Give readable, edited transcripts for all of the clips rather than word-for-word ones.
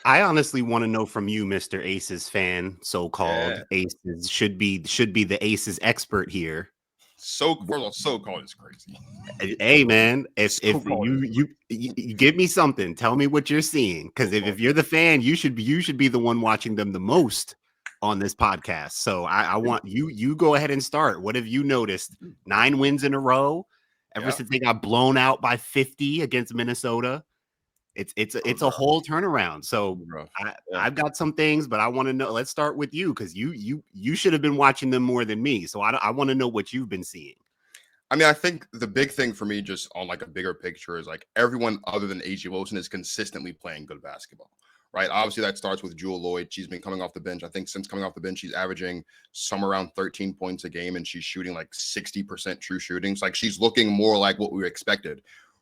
I honestly want to know from you, Mr. Aces fan, Yeah. so-called Aces should be the Aces expert here. So first of all, so called is crazy. Hey man, So if called is you give me something, tell me what you're seeing. Because so if called. you're the fan, you should be the one watching them the most on this podcast. So I want you go ahead and start. What have you noticed? 9 wins in a row ever Yeah. since they got blown out by 50 against Minnesota. That It's was a rough. whole turnaround. That So was rough. I Yeah. I've got some things, but I want to know. Let's start with you because you should have been watching them more than me. So I want to know what you've been seeing. I mean, I think the big thing for me, just on like a bigger picture, is like everyone other than AJ Wilson is consistently playing good basketball, right? Obviously, that starts with Jewell Loyd. She's been coming off the bench. I think since coming off the bench, she's averaging somewhere around 13 points a game, and she's shooting like 60% true shooting. So like she's looking more like what we expected,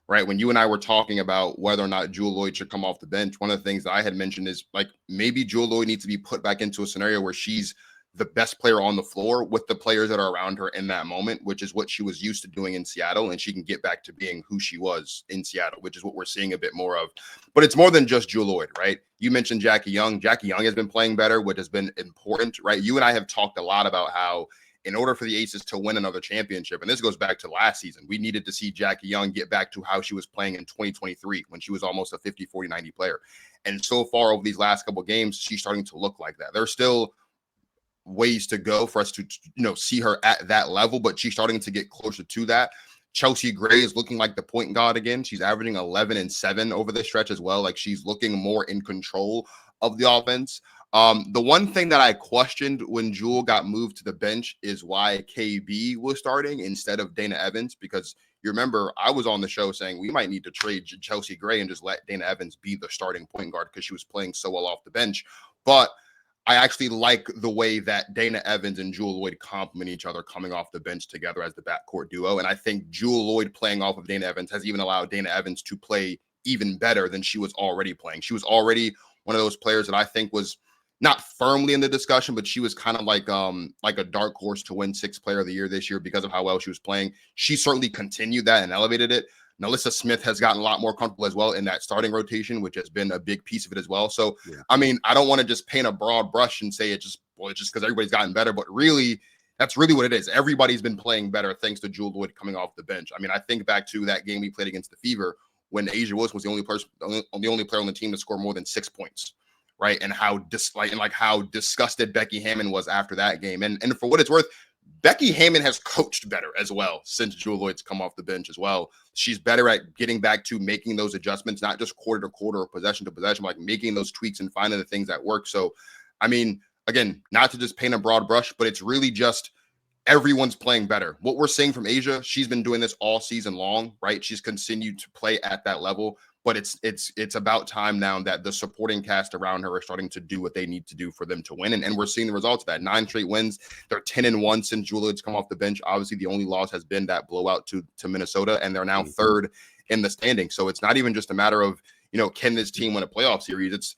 right? When you and I were talking about whether or not Jewell Loyd should come off the bench, one of the things that I had mentioned is like maybe Jewell Loyd needs to be put back into a scenario where she's the best player on the floor with the players that are around her in that moment, which is what she was used to doing in Seattle. And she can get back to being who she was in Seattle, which is what we're seeing a bit more of. But it's more than just Jewell Loyd, right? You mentioned Jackie Young. Jackie Young has been playing better, which has been important, right? You and I have talked a lot about how in order for the Aces to win another championship, and this goes back to last season, we needed to see Jackie Young get back to how she was playing in 2023 when she was almost a 50, 40, 90 player. And so far over these last couple of games, she's starting to look like that. There's still ways to go for us to see her at that level, but she's starting to get closer to that. Chelsea Gray is looking like the point guard again. She's averaging 11 and 7 over this stretch as well. Like she's looking more in control of the offense. The one thing that I questioned when Jewell got moved to the bench is why KB was starting instead of Dana Evans, because you remember I was on the show saying we might need to trade Chelsea Gray and just let Dana Evans be the starting point guard because she was playing so well off the bench. But I actually like the way that Dana Evans and Jewell Loyd complement each other coming off the bench together as the backcourt duo. And I think Jewell Loyd playing off of Dana Evans has even allowed Dana Evans to play even better than she was already playing. She was already one of those players that I think was not firmly in the discussion, but she was kind of like a dark horse to win Sixth Player of the Year this year because of how well she was playing. She certainly continued that and elevated it. Nalissa Smith has gotten a lot more comfortable as well in that starting rotation, which has been a big piece of it as well. So, Yeah. I mean, I don't want to just paint a broad brush and say it's just because everybody's gotten better, but really, that's really what it is. Everybody's been playing better thanks to Jewell Loyd coming off the bench. I mean, I think back to that game we played against the Fever when Asia Wilson was the only player on the team to score more than 6 points, right? And how disgusted Becky Hammond was after that game. And for what it's worth, Becky Hammond has coached better as well since Jewell Loyd's come off the bench as well. She's better at getting back to making those adjustments, not just quarter to quarter or possession to possession, like making those tweaks and finding the things that work. So, I mean, again, not to just paint a broad brush, but it's really just everyone's playing better. What we're seeing from Asia, she's been doing this all season long, right? She's continued to play at that level, but it's about time now that the supporting cast around her are starting to do what they need to do for them to win. And we're seeing the results of that. 9 straight wins. They're 10-1 since Jewell Loyd's come off the bench. Obviously, the only loss has been that blowout to Minnesota, and they're now third in the standing. So it's not even just a matter of, can this team win a playoff series? It's,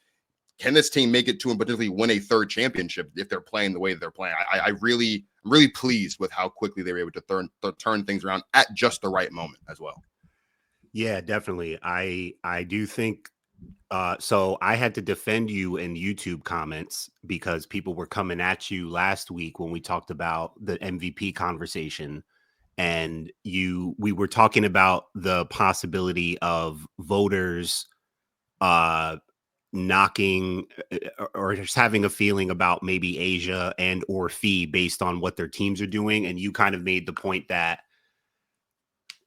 can this team make it to and potentially win a third championship if they're playing the way that they're playing? I'm really pleased with how quickly they were able to turn things around at just the right moment as well. Yeah, definitely. I do think so I had to defend you in YouTube comments because people were coming at you last week when we talked about the MVP conversation, and we were talking about the possibility of voters knocking or just having a feeling about maybe Asia and or Fee based on what their teams are doing, and you kind of made the point that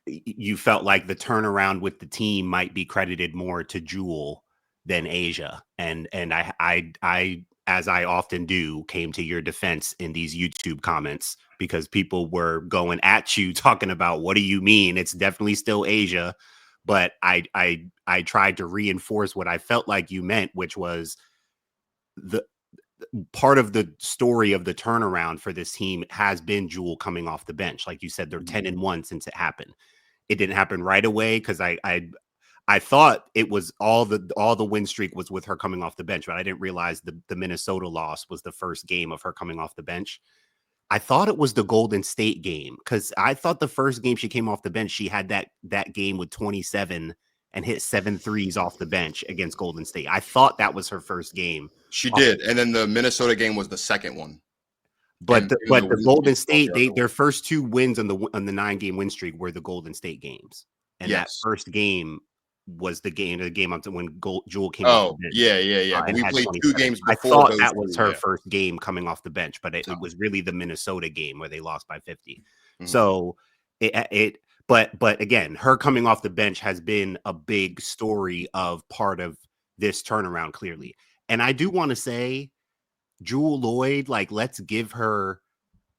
you felt like the turnaround with the team might be credited more to Jewell than Asia. And I, as I often do, came to your defense in these YouTube comments because people were going at you talking about, what do you mean? It's definitely still Asia. But I tried to reinforce what I felt like you meant, which was the part of the story of the turnaround for this team has been Jewell coming off the bench. Like you said, they're 10-1 since it happened. It didn't happen right away because I thought it was all the win streak was with her coming off the bench, but I didn't realize the Minnesota loss was the first game of her coming off the bench. I thought it was the Golden State game because I thought the first game she came off the bench, she had that game with 27 and hit 7 threes off the bench against Golden State. I thought that was her first game. She did, and then the Minnesota game was the second one. But And the Golden State, their first 2 wins on the 9-game win streak were the Golden State games, and that first game was the game when Jewell came off the bench. Yeah. But we played 2 games before. I thought that was her first game coming off the bench, but it was really the Minnesota game where they lost by 50. So but again, her coming off the bench has been a big story of part of this turnaround, clearly. And I do want to say, Jewell Loyd, like, let's give her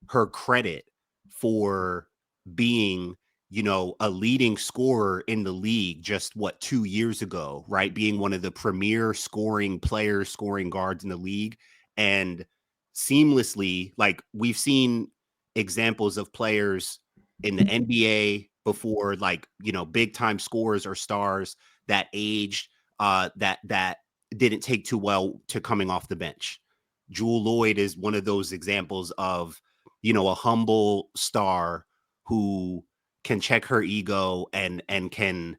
credit for being, a leading scorer in the league just 2 years ago, right? Being one of the premier scoring guards in the league, and seamlessly, like, we've seen examples of players in the NBA before, like, big time scorers or stars that aged, that didn't take too well to coming off the bench. Jewell Loyd is one of those examples of, a humble star who can check her ego and can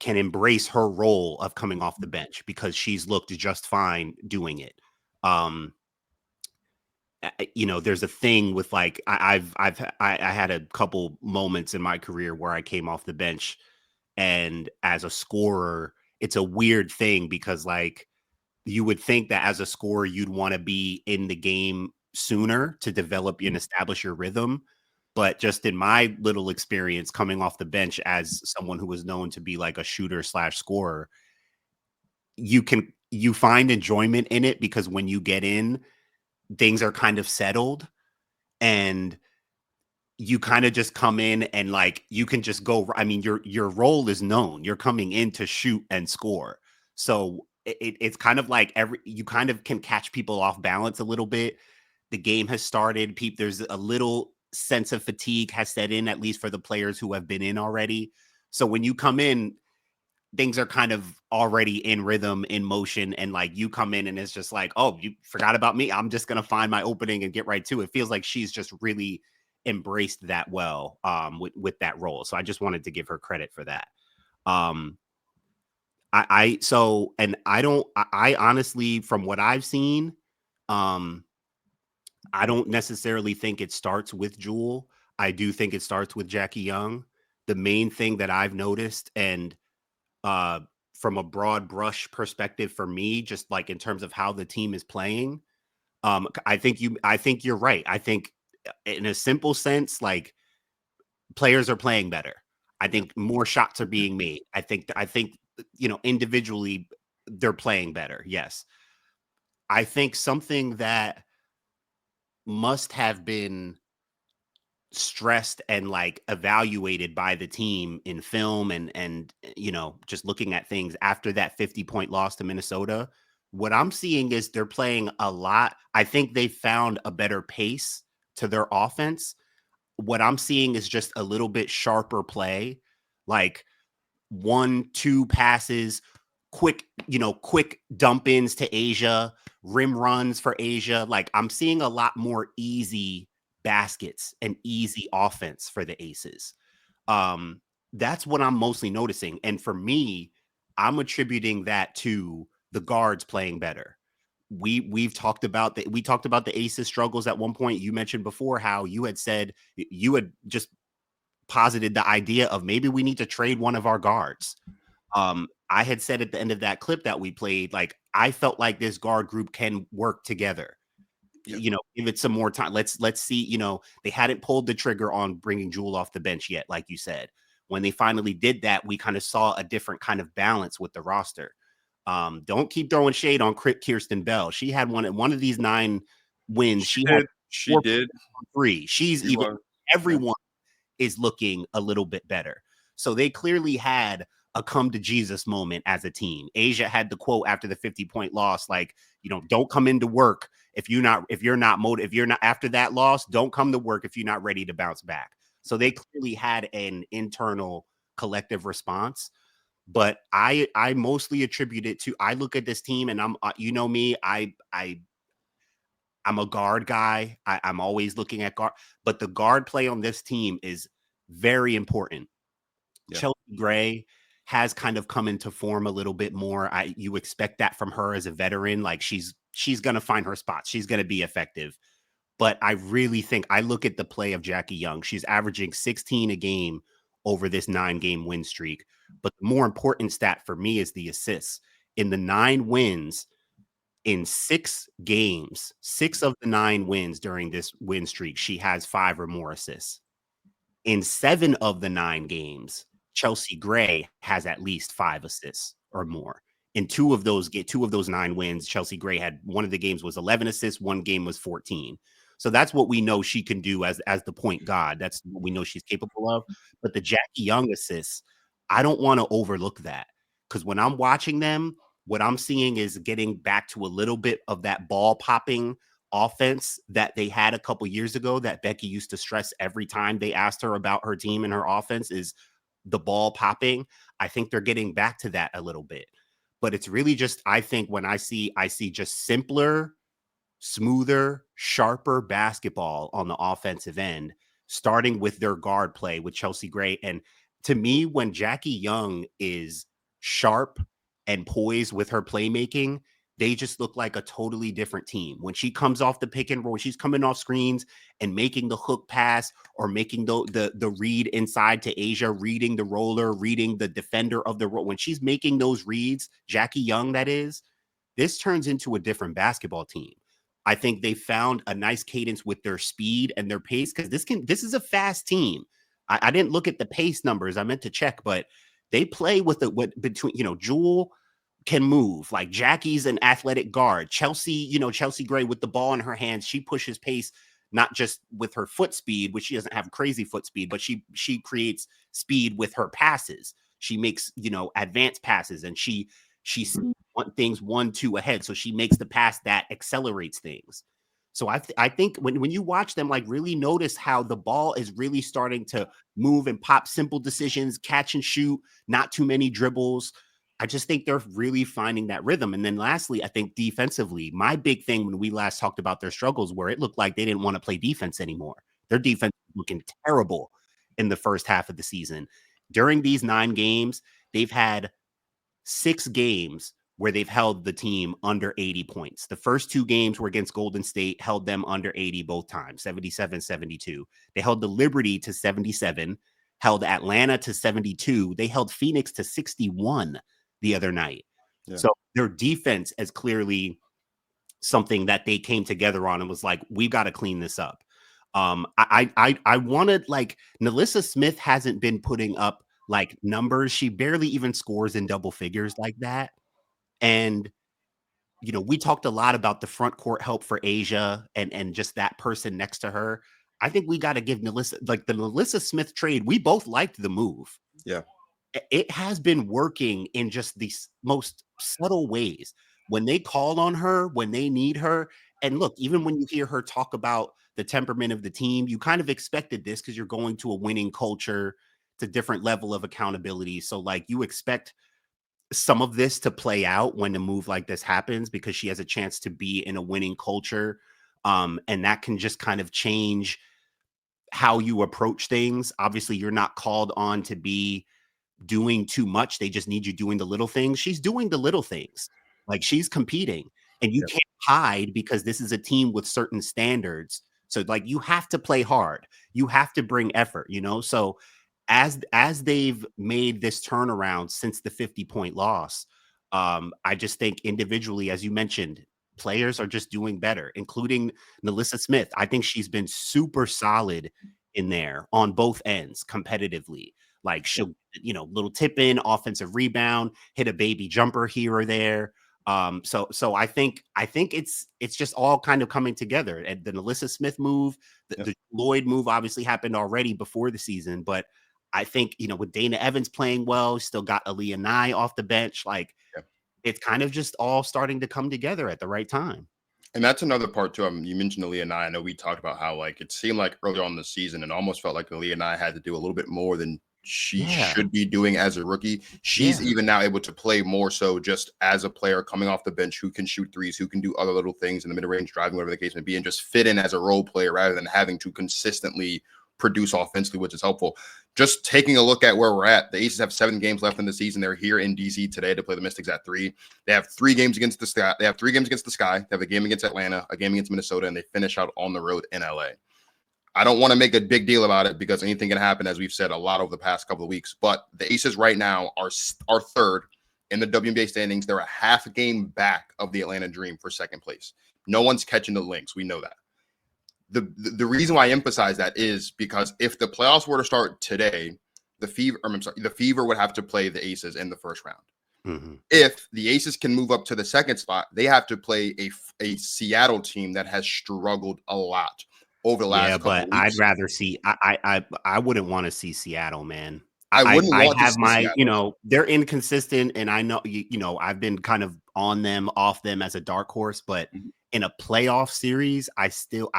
embrace her role of coming off the bench because she's looked just fine doing it. There's a thing with, like, I had a couple moments in my career where I came off the bench, and as a scorer, it's a weird thing because, like, you would think that as a scorer, you'd want to be in the game sooner to develop and establish your rhythm. But just in my little experience coming off the bench as someone who was known to be like a shooter / scorer, you find enjoyment in it because when you get in, things are kind of settled and you kind of just come in and, like, you can just go. I mean, your role is known. You're coming in to shoot and score. So it's kind of like you kind of can catch people off balance a little bit. The game has started. There's a little sense of fatigue has set in, at least for the players who have been in already. So when you come in, things are kind of already in rhythm, in motion, and, like, you come in and it's just like, oh, you forgot about me. I'm just going to find my opening and get right to it. It feels like she's just really embraced that well with that role. So I just wanted to give her credit for that. I honestly, from what I've seen, I don't necessarily think it starts with Jewell. I do think it starts with Jackie Young. The main thing that I've noticed, and from a broad brush perspective for me, just like in terms of how the team is playing, I think you're right. I think in a simple sense, like, players are playing better. I think more shots are being made. I think individually they're playing better. Yes. I think something that must have been stressed and, like, evaluated by the team in film and just looking at things after that 50-point loss to Minnesota, what I'm seeing is they're playing a lot. I think they found a better pace to their offense. What I'm seeing is just a little bit sharper play, like 1-2 passes, quick dump ins to Asia, rim runs for Asia. Like, I'm seeing a lot more easy baskets and easy offense for the Aces. That's what I'm mostly noticing. And for me, I'm attributing that to the guards playing better. We talked about the Aces struggles at one point. You mentioned before how you had said you had just posited the idea of maybe we need to trade one of our guards. I had said at the end of that clip that we played, like, I felt like this guard group can work together. Give it some more time. Let's see. They hadn't pulled the trigger on bringing Jewell off the bench yet, like you said. When they finally did that, we kind of saw a different kind of balance with the roster. Don't keep throwing shade on Kirsten Bell. She had one of these 9 wins. She did 3. Everyone is looking a little bit better. So they clearly had a come to Jesus moment as a team. Asia had the quote after the 50-point loss, like, don't come into work if you're not after that loss, don't come to work if you're not ready to bounce back. So they clearly had an internal collective response. But I mostly attribute it to, I look at this team and I'm me, I'm a guard guy. I'm always looking at guard, but the guard play on this team is very important. Yeah. Chelsea Gray has kind of come into form a little bit more. You expect that from her as a veteran. Like she's going to find her spot. She's going to be effective. But I really think I look at the play of Jackie Young. She's averaging 16 a game over this 9-game win streak. But the more important stat for me is the assists. In the 9 wins, in 6 games, 6 of the 9 wins during this win streak, she has 5 or more assists. In 7 of the 9 games, Chelsea Gray has at least 5 assists or more. In 2 of those 9 wins, Chelsea Gray had, one of the games was 11 assists, one game was 14. So that's what we know she can do as the point guard. That's what we know she's capable of. But the Jackie Young assists, I don't want to overlook that, because when I'm watching them, what I'm seeing is getting back to a little bit of that ball popping offense that they had a couple years ago that Becky used to stress every time they asked her about her team and her offense, is the ball popping. I think they're getting back to that a little bit. But it's really just, I think when I see just simpler, smoother, sharper basketball on the offensive end, starting with their guard play with Chelsea Gray. And to me, when Jackie Young is sharp and poised with her playmaking, they just look like a totally different team. When she comes off the pick and roll, when she's coming off screens and making the hook pass or making the read inside to Asia, reading the roller, reading the defender of the roll, when she's making those reads, Jackie Young, that is, this turns into a different basketball team. I think they found a nice cadence with their speed and their pace, because this is a fast team. I didn't look at the pace numbers. I meant to check, but they play with between, Jewell can move. Like Jackie's an athletic guard. Chelsea Gray with the ball in her hands, she pushes pace, not just with her foot speed, which she doesn't have crazy foot speed, but she creates speed with her passes. She makes, advanced passes, and she want things 1-2 ahead. So she makes the pass that accelerates things. So I think when you watch them, like, really notice how the ball is really starting to move and pop, simple decisions, catch and shoot, not too many dribbles. I just think they're really finding that rhythm. And then lastly, I think defensively, my big thing when we last talked about their struggles, where it looked like they didn't want to play defense anymore. Their defense was looking terrible in the first half of the season. During these 9 games, they've had 6 games where they've held the team under 80 points. The first 2 games were against Golden State, held them under 80 both times, 77-72. They held the Liberty to 77, held Atlanta to 72. They held Phoenix to 61 the other night. Yeah. So their defense is clearly something that they came together on and was like, we got to clean this up. I wanted, like, NaLyssa Smith hasn't been putting up like numbers. She barely even scores in double figures like that. And, we talked a lot about the front court help for Asia and just that person next to her. I think we got to give NaLyssa, like, the NaLyssa Smith trade. We both liked the move. Yeah. It has been working in just these most subtle ways. When they call on her, when they need her. And look, even when you hear her talk about the temperament of the team, you kind of expected this because you're going to a winning culture. It's a different level of accountability. So, like, you expect some of this to play out when a move like this happens, because she has a chance to be in a winning culture. And that can just kind of change how you approach things. Obviously, you're not called on to be doing too much. They just need you doing the little things. She's doing the little things. Like, she's competing, and you can't hide, because this is a team with certain standards. So, like, you have to play hard. You have to bring effort, So as they've made this turnaround since the 50-point loss, I just think individually, as you mentioned, players are just doing better, including NaLyssa Smith. I think she's been super solid in there on both ends competitively. Like, she'll, little tip in, offensive rebound, hit a baby jumper here or there. So I think it's just all kind of coming together. And the NaLyssa Smith move, the Lloyd move obviously happened already before the season, but I think, with Dana Evans playing well, still got Aaliyah Nye off the bench. Like, it's kind of just all starting to come together at the right time. And that's another part too. You mentioned Aaliyah Nye. I know we talked about how, like, it seemed like early on in the season, and almost felt like Aaliyah Nye had to do a little bit more than she should be doing as a rookie. She's even now able to play more so just as a player coming off the bench who can shoot threes, who can do other little things in the mid-range driving, whatever the case may be, and just fit in as a role player rather than having to consistently produce offensively, which is helpful. Just taking a look at where we're at, the Aces have 7 games left in the season. They're here in DC today to play the Mystics at 3. They have 3 games against the Sky. They have 3 games against the Sky. They have a game against Atlanta, a game against Minnesota, and they finish out on the road in LA. I don't want to make a big deal about it because anything can happen, as we've said a lot over the past couple of weeks. But the Aces right now are third in the WNBA standings. They're a half game back of the Atlanta Dream for second place. No one's catching the Lynx. We know that. The reason why I emphasize that is because if the playoffs were to start today, the Fever would have to play the Aces in the first round. Mm-hmm. If the Aces can move up to the second spot, they have to play a Seattle team that has struggled a lot over the last couple of weeks. I'd rather see. I wouldn't want to see Seattle, man. I wouldn't want to see my Seattle. You know, they're inconsistent, and I know you know I've been kind of on them, off them as a dark horse, but in a playoff series, I wouldn't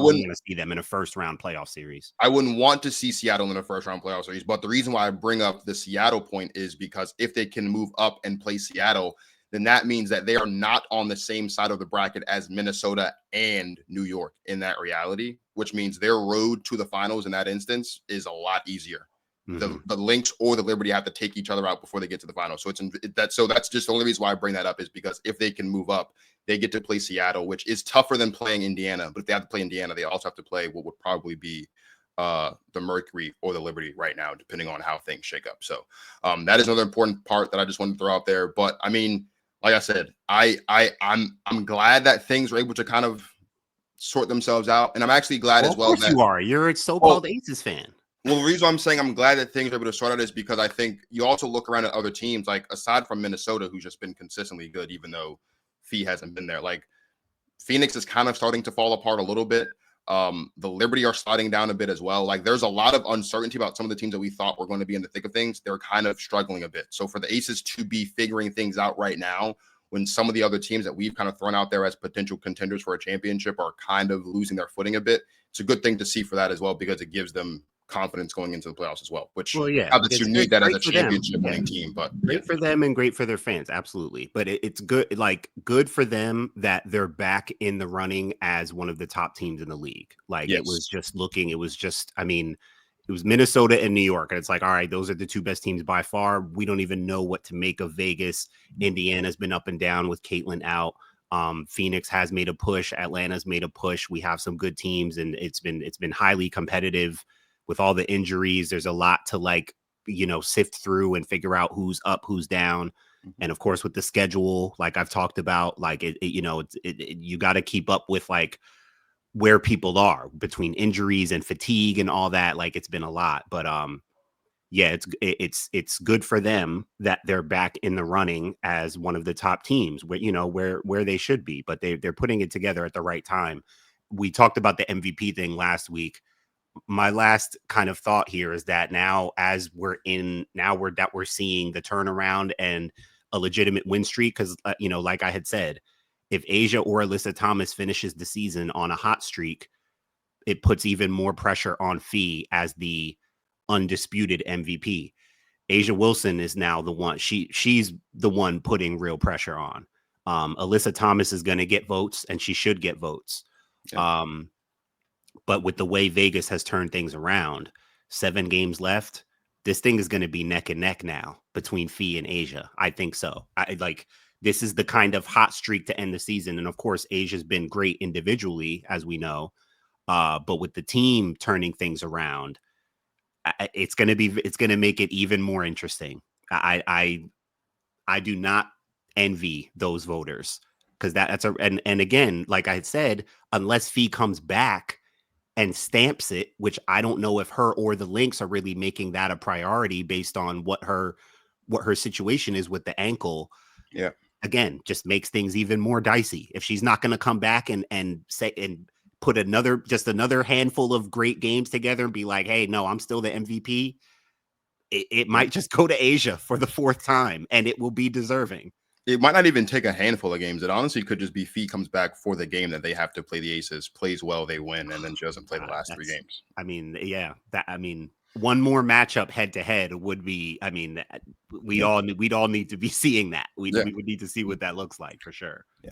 want to see them in a first round playoff series. I wouldn't want to see Seattle in a first round playoff series. But the reason why I bring up the Seattle point is because if they can move up and play Seattle, then that means that they are not on the same side of the bracket as Minnesota and New York in that reality, which means their road to the finals in that instance is a lot easier. Mm-hmm. The Lynx or the Liberty have to take each other out before they get to the final. So that's just the only reason why I bring that up, is because if they can move up, they get to play Seattle, which is tougher than playing Indiana. But if they have to play Indiana, they also have to play what would probably be the Mercury or the Liberty right now, depending on how things shake up. So that is another important part that I just wanted to throw out there. But I mean, like I said, I'm glad that things are able to kind of sort themselves out, and I'm actually glad as well. Of course you are. You're a so-called Aces fan. Well, the reason I'm saying I'm glad that things are able to sort out is because I think you also look around at other teams, like aside from Minnesota, who's just been consistently good, even though Fee hasn't been there. Like Phoenix is kind of starting to fall apart a little bit. The Liberty are sliding down a bit as well. Like there's a lot of uncertainty about some of the teams that we thought were going to be in the thick of things. They're kind of struggling a bit. So for the Aces to be figuring things out right now, when some of the other teams that we've kind of thrown out there as potential contenders for a championship are kind of losing their footing a bit, it's a good thing to see for that as well, because it gives them confidence going into the playoffs as well, which that you need that as a championship winning team, but great for them and great for their fans. Absolutely. But it's good, like good for them that they're back in the running as one of the top teams in the league. Like it was just, I mean, it was Minnesota and New York. And it's like, all right, those are the 2 best teams by far. We don't even know what to make of Vegas. Indiana's been up and down with Caitlin out. Phoenix has made a push. Atlanta's made a push. We have some good teams, and it's been highly competitive. With all the injuries, there's a lot to sift through and figure out who's up, who's down. Mm-hmm. And of course, with the schedule, like I've talked about, like you got to keep up with like where people are between injuries and fatigue and all that. Like it's been a lot, but it's good for them that they're back in the running as one of the top teams where they should be, but they're putting it together at the right time. We talked about the MVP thing last week. My last kind of thought here is that now we're seeing the turnaround and a legitimate win streak. Cause like I had said, if Asia or Alyssa Thomas finishes the season on a hot streak, it puts even more pressure on Fee as the undisputed MVP. Asia Wilson is now the one. She's the one putting real pressure on. Alyssa Thomas is going to get votes, and she should get votes. Yeah. But with the way Vegas has turned things around, 7 games left, this thing is going to be neck and neck now between Fee and Asia. I think so. This is the kind of hot streak to end the season. And of course, Asia's been great individually, as we know. But with the team turning things around, it's going to make it even more interesting. I do not envy those voters, because and again, like I had said, unless Fee comes back and stamps it, which I don't know if her or the Lynx are really making that a priority based on what her situation is with the ankle. Yeah. Again, just makes things even more dicey. If she's not going to come back and put another handful of great games together and be like, hey, no, I'm still the MVP, it might just go to Asia for the 4th time, and it will be deserving. It might not even take a handful of games. It honestly could just be Fee comes back for the game that they have to play the Aces, plays well, they win, and then she doesn't play the last 3 games. I mean, yeah, one more matchup head to head would be. I mean, we'd all need to be seeing that. We would need to see what that looks like for sure. Yeah.